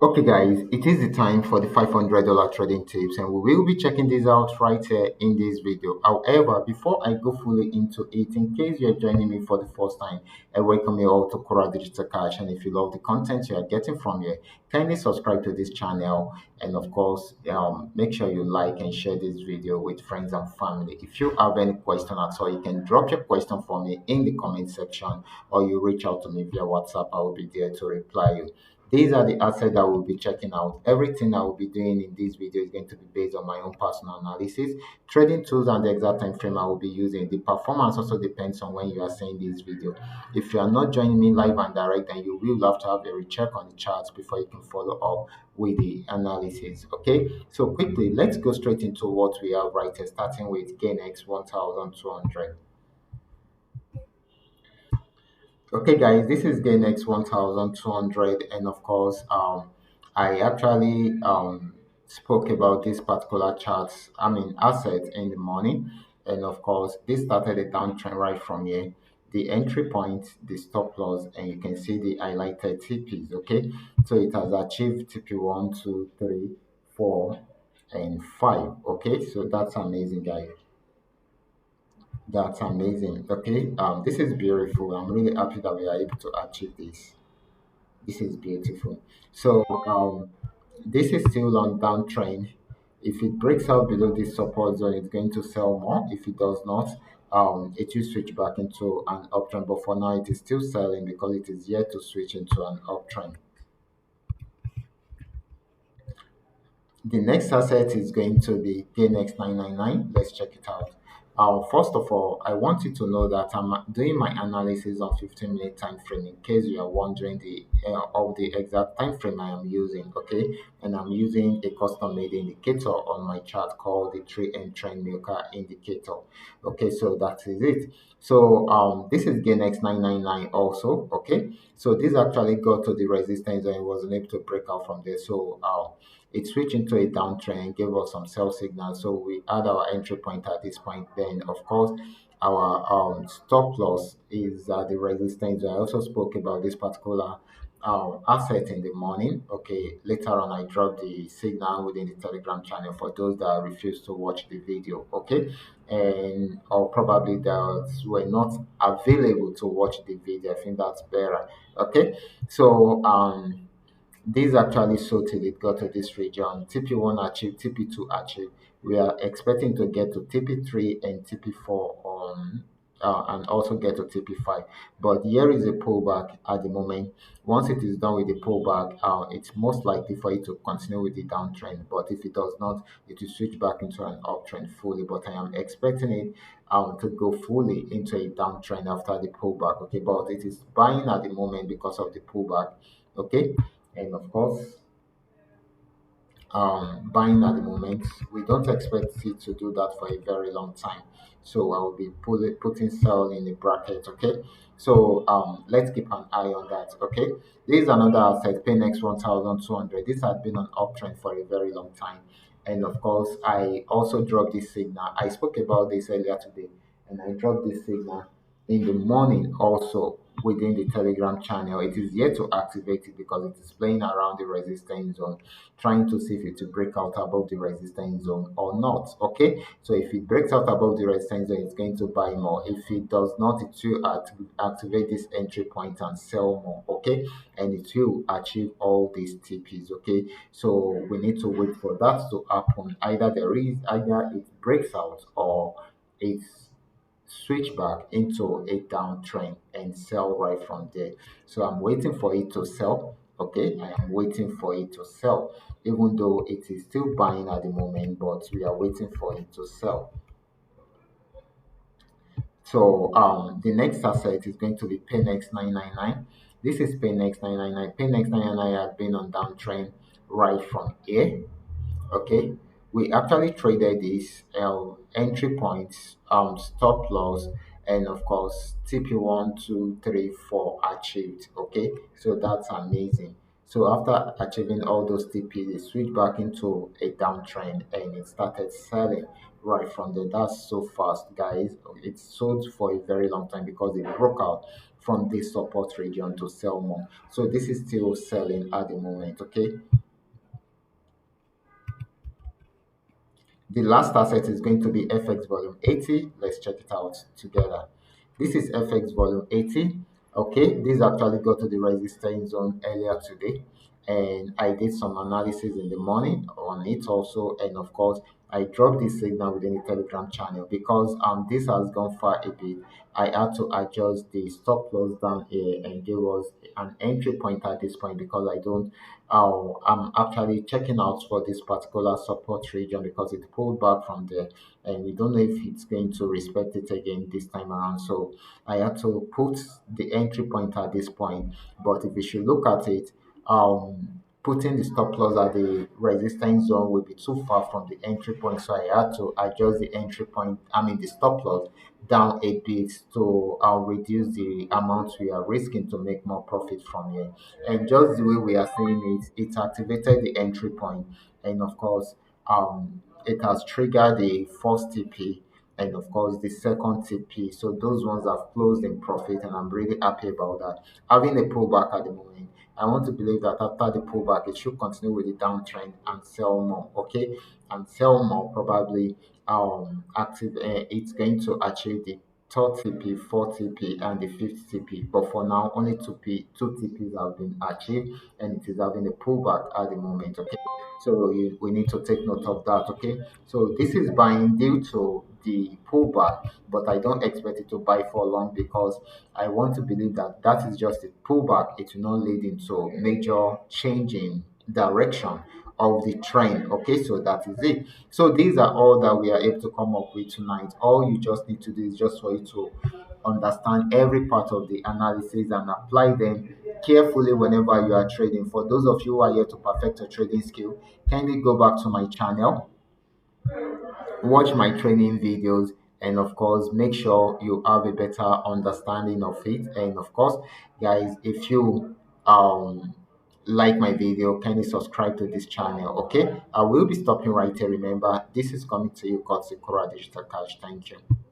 Okay, guys, it is the time for the $500 trading tips, and we will be checking this out right here in this video. However, before I go fully into it, in case you're joining me for the first time, I welcome you all to Qora Digital Cash. And if you love the content you are getting from here, kindly subscribe to this channel, and of course, make sure you like and share this video with friends and family. If you have any question at all, you can drop your question for me in the comment section, or you reach out to me via WhatsApp. I will be there to reply you. These are the assets that we'll be checking out. Everything I will be doing in this video is going to be based on my own personal analysis, trading tools, and the exact time frame I will be using. The performance also depends on when you are seeing this video. If you are not joining me live and direct, then you will have to have a recheck on the charts before you can follow up with the analysis. Okay, so quickly, let's go straight into what we have right here, starting with GainX 1200. Okay, guys, this is GainX 1200, and of course, I actually spoke about this particular chart, asset in the morning, and of course, this started a downtrend right from here. The entry point, the stop loss, and you can see the highlighted TPs. Okay, so it has achieved TP 1, 2, 3, 4, and 5. Okay, so that's amazing, guys. That's amazing. Okay, this is beautiful. I'm really happy that we are able to achieve this. This is beautiful. So, this is still on downtrend. If it breaks out below this support zone, it's going to sell more. If it does not, it will switch back into an uptrend. But for now, it is still selling because it is yet to switch into an uptrend. The next asset is going to be KNX 999. Let's check it out. First of all, I want you to know that I'm doing my analysis on 15-minute time frame in case you are wondering the exact time frame I am using. Okay, and I'm using a custom-made indicator on my chart called the tree and trend milker indicator. Okay, so that is it. So this is GainX 999 also. Okay, so this actually got to the resistance and it wasn't able to break out from there. So it switched into a downtrend, gave us some sell signals. So we had our entry point at this point. Then, of course, our stop loss is the resistance. I also spoke about this particular asset in the morning. Okay, later on, I dropped the signal within the Telegram channel for those that refused to watch the video. Okay, and or probably that were not available to watch the video. I think that's better. Okay, so this actually sold till it got to this region. TP1 achieved, TP2 achieved. We are expecting to get to TP3 and TP4 on and also get to TP5. But here is a pullback at the moment. Once it is done with the pullback, it's most likely for it to continue with the downtrend. But if it does not, it will switch back into an uptrend fully. But I am expecting it to go fully into a downtrend after the pullback. Okay, but it is buying at the moment because of the pullback. Okay, and of course, buying at the moment. We don't expect it to do that for a very long time. So I will be putting sell in the bracket. Okay. So let's keep an eye on that. Okay. This is another asset, PayNext 1200. This has been an uptrend for a very long time. And of course, I also dropped this signal. I spoke about this earlier today, and I dropped this signal in the morning also within the Telegram channel. It is yet to activate it because it is playing around the resistance zone, trying to see if it will break out above the resistance zone or not. Okay, so if it breaks out above the resistance zone, it's going to buy more. If it does not, it will activate this entry point and sell more. Okay, and it will achieve all these TPs. Okay, so we need to wait for that to happen. Either it breaks out or it's switch back into a downtrend and sell right from there. So I'm waiting for it to sell. Okay, I am waiting for it to sell, even though it is still buying at the moment, but we are waiting for it to sell. So the next asset is going to be PayNext 999. This is PayNext 999. PayNext 999 has been on downtrend right from here. Okay, we actually traded this entry points, stop loss, and of course TP1, 2, 3, 4 achieved. Okay, so that's amazing. So after achieving all those TPs, it switched back into a downtrend and it started selling right from there. That's so fast, guys. It sold for a very long time because it broke out from this support region to sell more. So this is still selling at the moment. Okay. The last asset is going to be FX volume 80. Let's check it out together. This is FX volume 80. Okay, this actually got to the resistance zone earlier today, and I did some analysis in the morning on it also. And of course, I dropped this signal within the Telegram channel because this has gone far a bit. I had to adjust the stop loss down here and give us an entry point at this point because I don't I'm actually checking out for this particular support region because it pulled back from there, and we don't know if it's going to respect it again this time around. So I had to put the entry point at this point. But if you should look at it, putting the stop loss at the resistance zone will be too far from the entry point. So I had to adjust the entry point, I mean the stop loss down a bit to reduce the amount we are risking to make more profit from here. And just the way we are seeing it, it activated the entry point, and of course, it has triggered the first TP and of course the second TP. So those ones have closed in profit, and I'm really happy about that. Having a pullback at the moment, I want to believe that after the pullback, it should continue with the downtrend and sell more. Okay, and sell more probably active. It's going to achieve the third TP, fourth TP, and the fifth TP. But for now, only two TPs have been achieved, and it is having a pullback at the moment. Okay, so we need to take note of that. Okay, so this is buying due to the pullback, but I don't expect it to buy for long because I want to believe that that is just a pullback. It will not lead into major change in direction of the trend. Okay, so that is it. So these are all that we are able to come up with tonight. All you just need to do is just for you to understand every part of the analysis and apply them carefully whenever you are trading. For those of you who are here to perfect your trading skill, kindly go back to my channel, watch my training videos, and of course make sure you have a better understanding of it. And of course, guys, if you like my video, kindly subscribe to this channel. Okay, I will be stopping right here. Remember, this is coming to you courtesy Qora Digital Cash. Thank you.